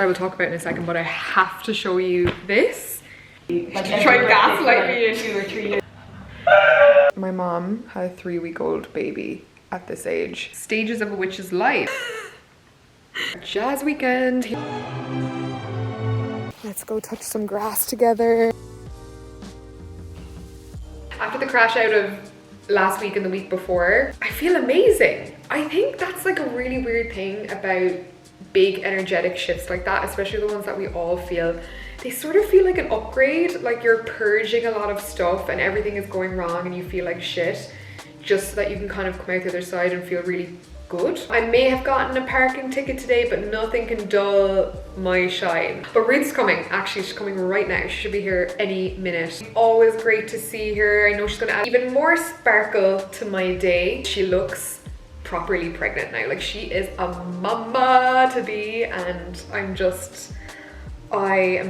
I will talk about it in a second, but I have to show you this. Like Try and gaslight me in 2 or 3 years. My mom had a 3-week-old baby at this age. Stages of a witch's life. Jazz weekend. Let's go touch some grass together. After the crash out of last week and the week before, I feel amazing. I think that's like a really weird thing about big energetic shifts like that, especially the ones that we all feel. They sort of feel like an upgrade, like you're purging a lot of stuff and everything is going wrong and you feel like shit, just so that you can kind of come out the other side and feel really good. I may have gotten a parking ticket today, but nothing can dull my shine. But Ruth's coming. Actually, she's coming right now. She should be here any minute. Always great to see her. I know she's gonna add even more sparkle to my day. She looks properly pregnant now. Like, she is a mama to be, and I am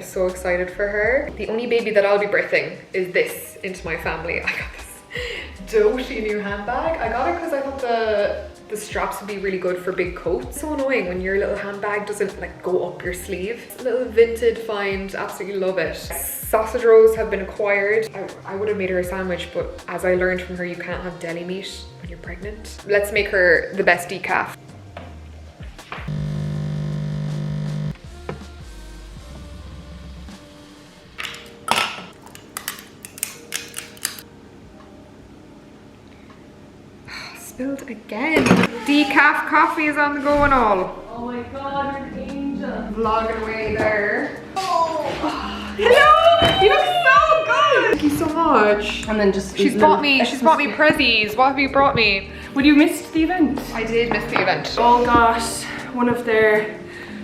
so excited for her. The only baby that I'll be birthing is this into my family. I got this doty new handbag. I got it because I thought the straps would be really good for big coats. So annoying when your little handbag doesn't like go up your sleeve. It's a little vintage find, absolutely love it. Sausage rolls have been acquired. I would have made her a sandwich, but as I learned from her, you can't have deli meat when you're pregnant. Let's make her the best decaf. Spilled again. Decaf coffee is on the go and all. Oh my god, you're an angel. Vlogging away there. Oh. Hello! You look so good! Thank you so much. And then just she's bought me prezzies. What have you brought me? Well, you missed the event. I did miss the event. All got one of their,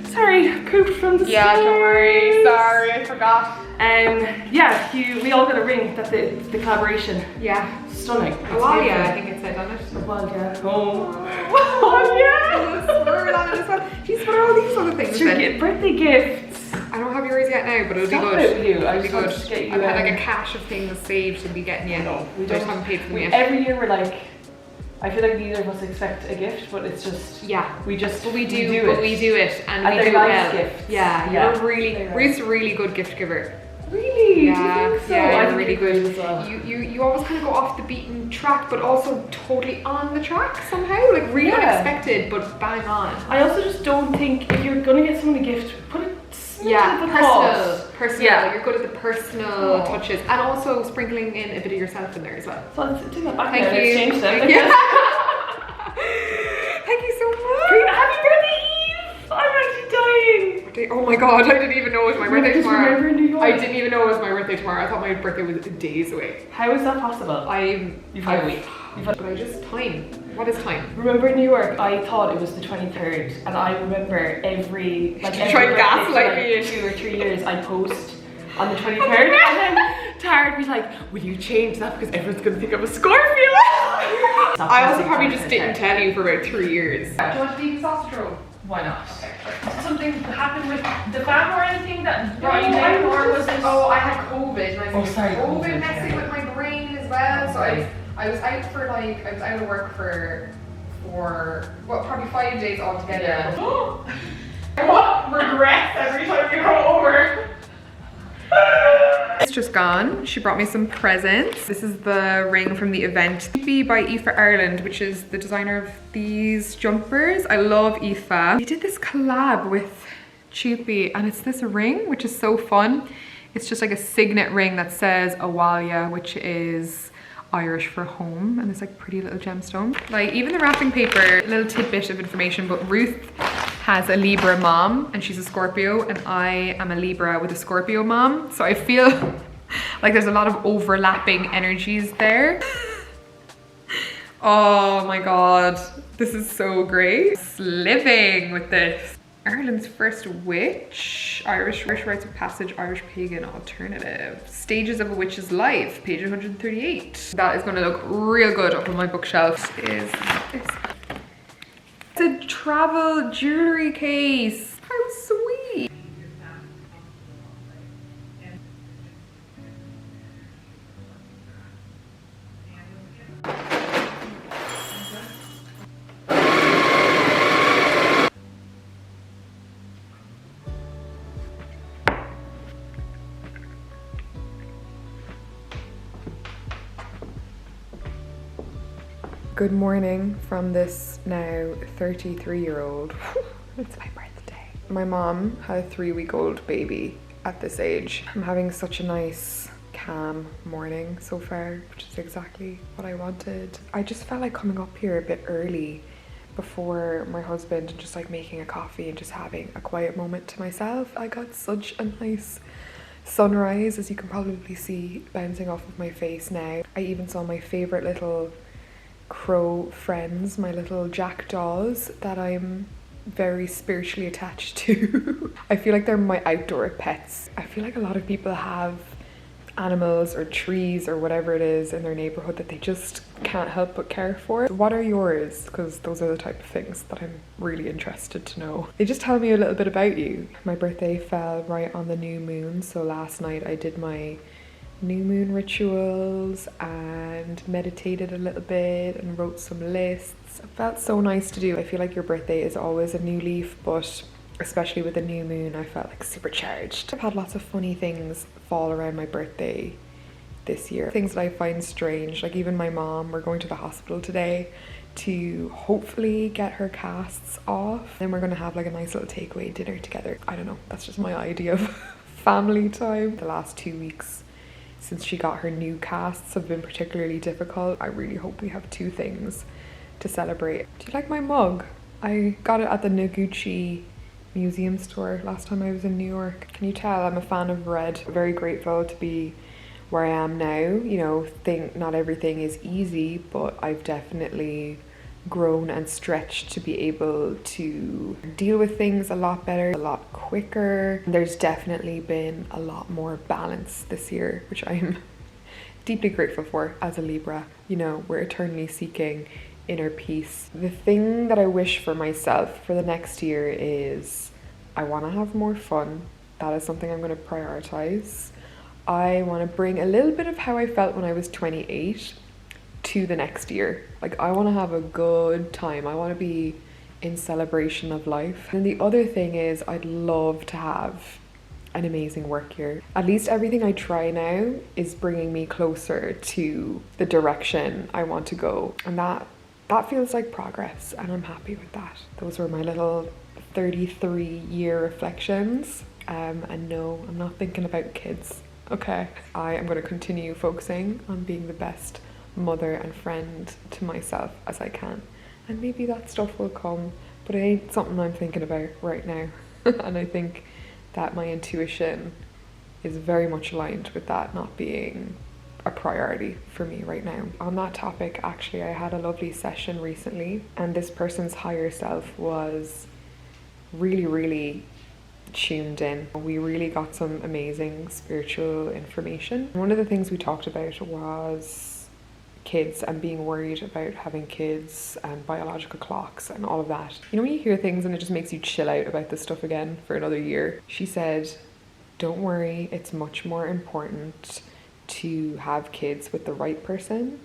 sorry, pooped from the yeah, stairs. don't worry. Sorry, I forgot. Yeah, we all got a ring. That's the collaboration. Yeah. Stunning. Oh yeah, I think it said on it. Well, yeah. Oh. Oh yeah. Swirl on it as well. She's put all these other things Your in. birthday gifts. I don't have yours yet now, but it'll Stop be good. it with you. It'll be good. Just get you I've had like a cache of things saved to be getting you. No, we just haven't paid for them yet. Every year we're like, I feel like neither of us expect a gift, but it's just, yeah, we do it, and we do it well. Gifts. Yeah, you're really, Ruth's a really good gift giver. Really? Yeah, do you think so? yeah, I you're really good as well. You always kind of go off the beaten track, but also totally on the track somehow, like really unexpected, but bang on. I also just don't think if you're gonna get someone a gift, put it. Yeah, personal. Yeah. You're good at the personal touches, and also sprinkling in a bit of yourself in there as well. So let's do that back. Thank there. you. Let's change them. Yeah. Thank you so much. Happy birthday, Eve! I'm actually dying. Oh my god, I didn't even know it was my birthday tomorrow. Remember in New York? I didn't even know it was my birthday tomorrow. I thought my birthday was days away. How is that possible? You've had a week. But I just time. What is time? Remember in New York, I thought it was the 23rd, and I remember every try and gaslight me in 2 or 3 years I post on the 23rd, and then Tara would be like, "Will you change that because everyone's gonna think I'm a Scorpio?" I also probably just didn't tell you for about 3 years. Do you want to do the sausage roll? Why not? Did something happen with the fam or anything that brought you No, down, or was it? Oh, I had COVID. And I Oh, sorry, COVID COVID, messing yeah. with my brain as well. So I was out for like, I was out of work for probably 5 days altogether. Yeah. What regrets every time you go over. It's just gone. She brought me some presents. This is the ring from the event. Aoife by Aoife Ireland, which is the designer of these jumpers. I love Aoife. They did this collab with Aoife, and it's this ring, which is so fun. It's just like a signet ring that says Awalia, which is Irish for home, and this like pretty little gemstone. Like even the wrapping paper, a little tidbit of information, but Ruth has a Libra mom and she's a Scorpio, and I am a Libra with a Scorpio mom. So I feel like there's a lot of overlapping energies there. Oh my God, this is so great. Living with this. Ireland's first witch, Irish rites of passage, Irish pagan alternative. Stages of a witch's life, page 138. That is gonna look real good up on my bookshelf. Is this? It's a travel jewelry case. How sweet. Good morning from this now 33-year-old. It's my birthday. My mom had a 3-week-old baby at this age. I'm having such a nice, calm morning so far, which is exactly what I wanted. I just felt like coming up here a bit early before my husband and just like making a coffee and just having a quiet moment to myself. I got such a nice sunrise, as you can probably see bouncing off of my face now. I even saw my favorite little crow friends, my little jackdaws that I'm very spiritually attached to. I feel like they're my outdoor pets. I feel like a lot of people have animals or trees or whatever it is in their neighborhood that they just can't help but care for. What are yours? Because those are the type of things that I'm really interested to know. They just tell me a little bit about you. My birthday fell right on the new moon, so last night I did my new moon rituals and meditated a little bit and wrote some lists. It felt so nice to do. I feel like your birthday is always a new leaf, but especially with the new moon, I felt like supercharged. I've had lots of funny things fall around my birthday this year. Things that I find strange, like even my mom, we're going to the hospital today to hopefully get her casts off. Then we're gonna have like a nice little takeaway dinner together. I don't know, that's just my idea of family time. The last 2 weeks since she got her new casts have been particularly difficult. I really hope we have 2 things to celebrate. Do you like my mug? I got it at the Noguchi museum store last time I was in New York. Can you tell I'm a fan of red? Very grateful to be where I am now. You know, think not everything is easy, but I've definitely grown and stretched to be able to deal with things a lot better, a lot quicker. There's definitely been a lot more balance this year, which I'm deeply grateful for as a Libra. You know, we're eternally seeking inner peace. The thing that I wish for myself for the next year is I want to have more fun. That is something I'm going to prioritize. I want to bring a little bit of how I felt when I was 28 to the next year. Like, I want to have a good time. I want to be in celebration of life. And the other thing is I'd love to have an amazing work year. At least everything I try now is bringing me closer to the direction I want to go. And that feels like progress, and I'm happy with that. Those were my little 33-year reflections. And no, I'm not thinking about kids, okay? I am going to continue focusing on being the best mother and friend to myself as I can. And maybe that stuff will come, but it ain't something I'm thinking about right now. And I think that my intuition is very much aligned with that not being a priority for me right now. On that topic, actually, I had a lovely session recently, and this person's higher self was really tuned in. We really got some amazing spiritual information. One of the things we talked about was kids and being worried about having kids and biological clocks and all of that. You know, when you hear things and it just makes you chill out about this stuff again for another year. She said, don't worry, it's much more important to have kids with the right person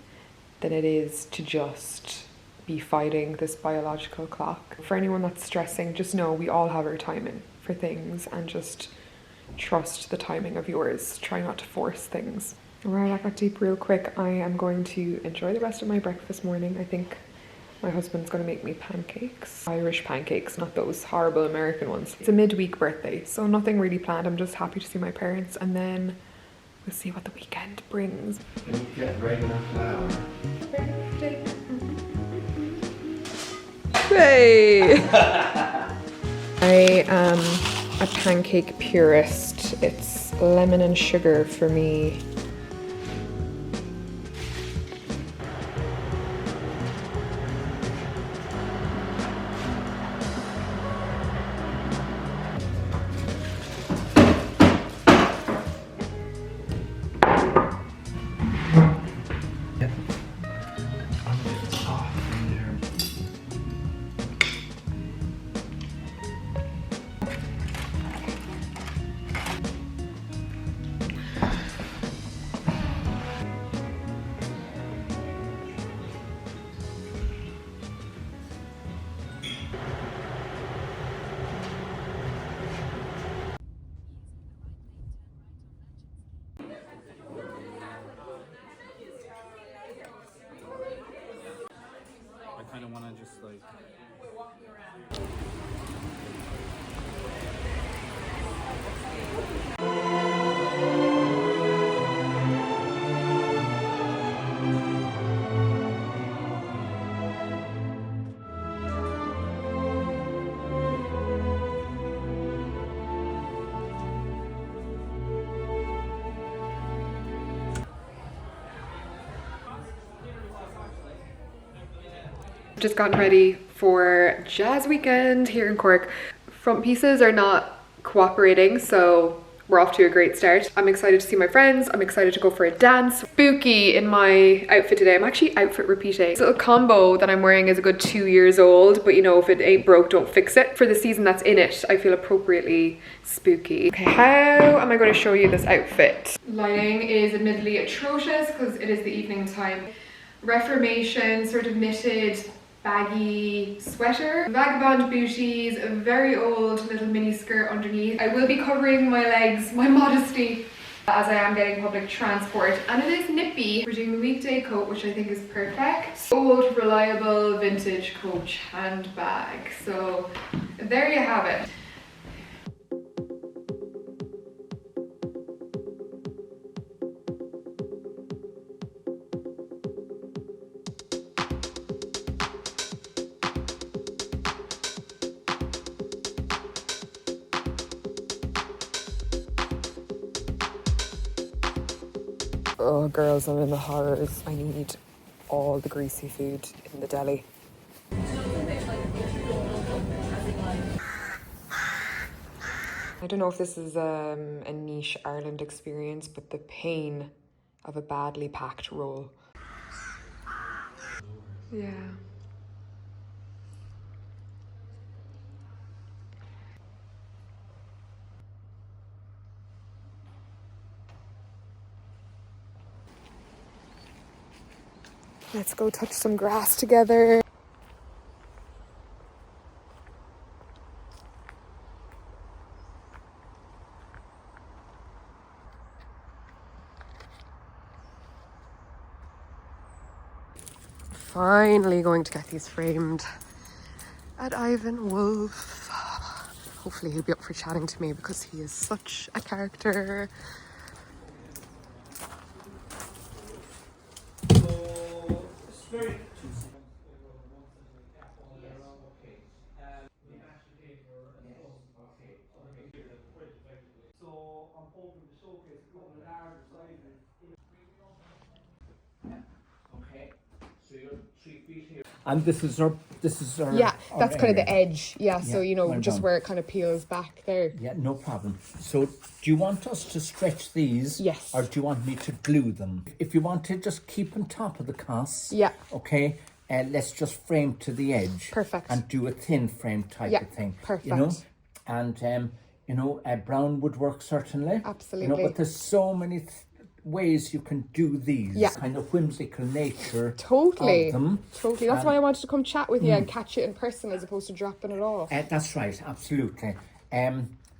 than it is to just be fighting this biological clock. For anyone that's stressing, just know we all have our timing for things, and just trust the timing of yours. Try not to force things. Alright, that got deep real quick. I am going to enjoy the rest of my breakfast morning. I think my husband's going to make me pancakes. Irish pancakes, not those horrible American ones. It's a midweek birthday, so nothing really planned. I'm just happy to see my parents, and then we'll see what the weekend brings. Can you get ready enough flour? Hey! I am a pancake purist. It's lemon and sugar for me. want to just like. Just gotten ready for jazz weekend here in Cork. Front pieces are not cooperating, so we're off to a great start. I'm excited to see my friends. I'm excited to go for a dance. Spooky in my outfit today. I'm actually outfit repeating. This little combo that I'm wearing is a good 2 years old, but you know, if it ain't broke, don't fix it. For the season that's in it, I feel appropriately spooky. Okay, how am I going to show you this outfit? Lighting is admittedly atrocious because it is the evening time. Reformation, sort of knitted, baggy sweater, vagabond booties, a very old little mini skirt underneath. I will be covering my legs, my modesty, as I am getting public transport, and it is nippy. We're doing the weekday coat, which I think is perfect. Old, reliable, vintage Coach handbag. So there you have it. Oh girls, I'm in the horrors. I need all the greasy food in the deli. I don't know if this is a niche Ireland experience, but the pain of a badly packed roll. Yeah. Let's go touch some grass together. Finally going to get these framed at Ivan Wolf. Hopefully he'll be up for chatting to me because he is such a character. And this is our Yeah, our that's kind of the area. edge. Yeah, so you know, well just done. where it kind of peels back there. Yeah, no problem. So do you want us to stretch these? Yes. Or do you want me to glue them? If you want to just keep on top of the cos. Yeah. Okay. Let's just frame to the edge. Perfect. And do a thin frame type Yeah, of thing. perfect. You know? And you know, brown would work certainly. Absolutely. You know, but there's so many ways you can do these. Yeah. Kind of whimsical nature Totally. of them. Totally. That's why I wanted to come chat with you and catch it in person as opposed to dropping it off. That's right, absolutely.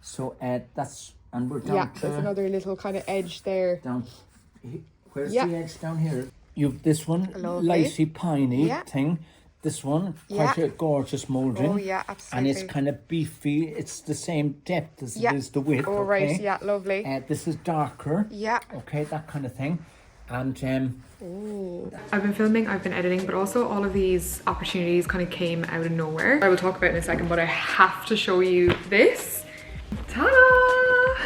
So that's, and we're down Yeah, to, there's another little kind of edge there. down, where's Yeah. the edge down here? You've this one, Lovely. lacy piney Yeah. thing. This one, Yeah. quite a gorgeous mouldering. Oh, yeah, And absolutely. it's kind of beefy. It's the same depth as Yeah. it is the width. Oh, okay? right, yeah, lovely. This is darker. Yeah. Okay, that kind of thing. And I've been filming, I've been editing, but also all of these opportunities kind of came out of nowhere. I will talk about it in a second, but I have to show you this. Ta-da!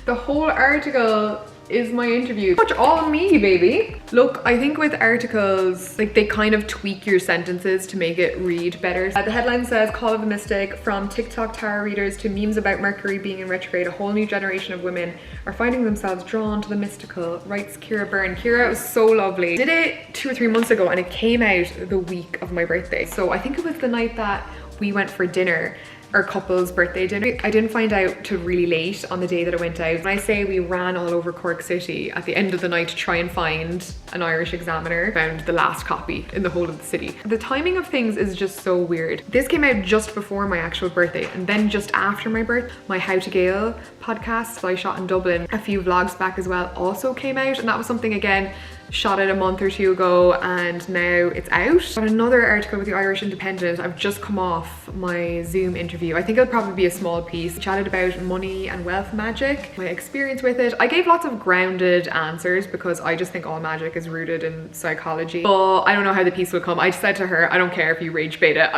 The whole article is my interview. Much all me, baby. Look, I think with articles, like they kind of tweak your sentences to make it read better. The headline says, Call of the Mystic, from TikTok tarot readers to memes about Mercury being in retrograde, a whole new generation of women are finding themselves drawn to the mystical, writes Kira Byrne. Kira was so lovely. Did it 2 or 3 months ago and it came out the week of my birthday. So I think it was the night that we went for dinner, our couple's birthday dinner. I didn't find out till really late on the day that I went out. When I say we ran all over Cork City at the end of the night to try and find an Irish Examiner, found the last copy in the whole of the city. The timing of things is just so weird. This came out just before my actual birthday, and then just after my birth, my How to Gale podcast that I shot in Dublin a few vlogs back as well also came out, and that was something again shot it a month or two ago and now it's out. Got another article with the Irish Independent. I've just come off my Zoom interview. I think it'll probably be a small piece. Chatted about money and wealth magic, my experience with it. I gave lots of grounded answers because I just think all magic is rooted in psychology. But I don't know how the piece will come. I said to her, I don't care if you rage bait it.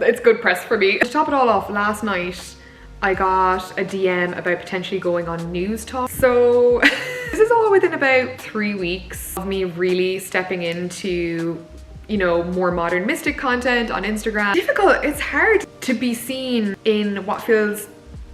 It's good press for me. To top it all off, last night I got a DM about potentially going on News Talk. So this is all within about 3 weeks of me really stepping into, you know, more modern mystic content on Instagram. Difficult, it's hard to be seen in what feels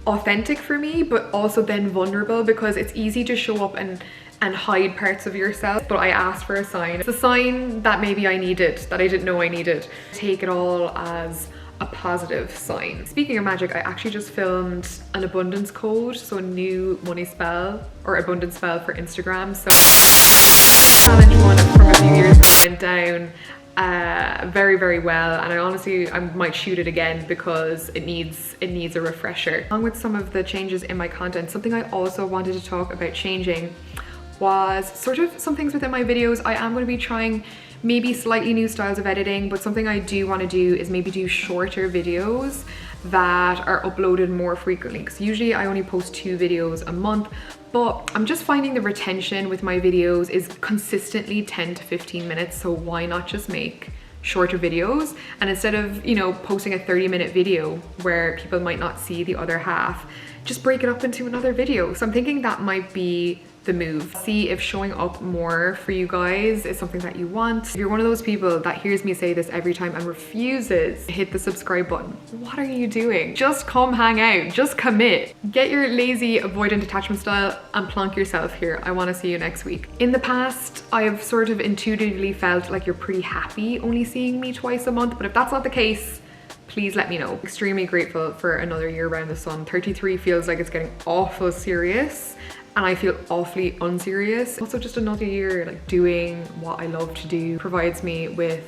authentic for me, but also then vulnerable, because it's easy to show up and hide parts of yourself. But I asked for a sign. It's a sign that maybe I needed, that I didn't know I needed. Take it all as a positive sign. Speaking of magic, I actually just filmed an abundance code, so a new money spell or abundance spell for Instagram. So challenge one from a few years ago went down very, very well, and I might shoot it again because it needs a refresher. Along with some of the changes in my content, something I also wanted to talk about changing was sort of some things within my videos. I am going to be trying maybe slightly new styles of editing, but something I do want to do is maybe do shorter videos that are uploaded more frequently, because usually I only post 2 videos a month, but I'm just finding the retention with my videos is consistently 10 to 15 minutes. So why not just make shorter videos, and instead of, you know, posting a 30-minute video where people might not see the other half, just break it up into another video. So I'm thinking that might be the move. See if showing up more for you guys is something that you want. If you're one of those people that hears me say this every time and refuses to hit the subscribe button, what are you doing? Just come hang out, just commit. Get your lazy avoidant attachment style and plonk yourself here. I want to see you next week. In the past, I've sort of intuitively felt like you're pretty happy only seeing me twice a month, but if that's not the case, please let me know. Extremely grateful for another year around the sun. 33 feels like it's getting awful serious, and I feel awfully unserious. Also, just another year like doing what I love to do provides me with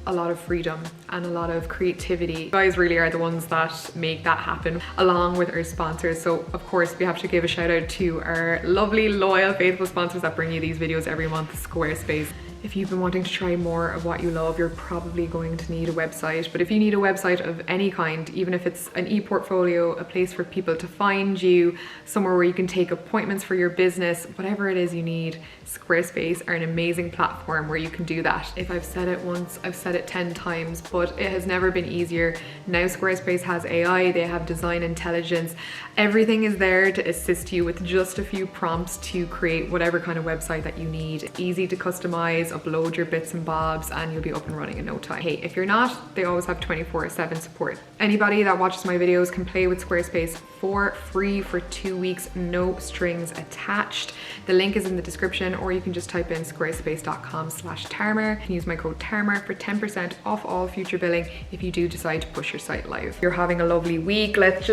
a lot of freedom and a lot of creativity. You guys really are the ones that make that happen, along with our sponsors. So of course we have to give a shout out to our lovely, loyal, faithful sponsors that bring you these videos every month, Squarespace. If you've been wanting to try more of what you love, you're probably going to need a website. But if you need a website of any kind, even if it's an e-portfolio, a place for people to find you, somewhere where you can take appointments for your business, whatever it is you need, Squarespace are an amazing platform where you can do that. If I've said it once, I've said it 10 times, but it has never been easier. Now Squarespace has AI, they have design intelligence. Everything is there to assist you with just a few prompts to create whatever kind of website that you need. It's easy to customize, upload your bits and bobs, and you'll be up and running in no time. Hey, if you're not, they always have 24/7 support. Anybody that watches my videos can play with Squarespace for free for 2 weeks, no strings attached. The link is in the description, or you can just type in squarespace.com/Tarmer and use my code Tarmer for 10% off all future billing if you do decide to push your site live. You're having a lovely week. Let's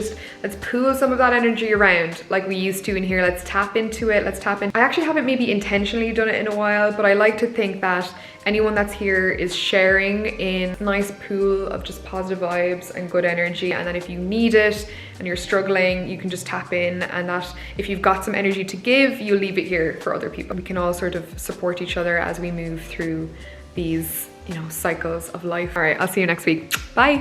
pool some of that energy around like we used to in here. Let's tap into it. Let's tap in. I actually haven't maybe intentionally done it in a while, but I like to think that anyone that's here is sharing in a nice pool of just positive vibes and good energy, and that if you need it and you're struggling, you can just tap in, and that if you've got some energy to give, you'll leave it here for other people. We can all sort of support each other as we move through these, you know, cycles of life. All right, I'll see you next week. Bye.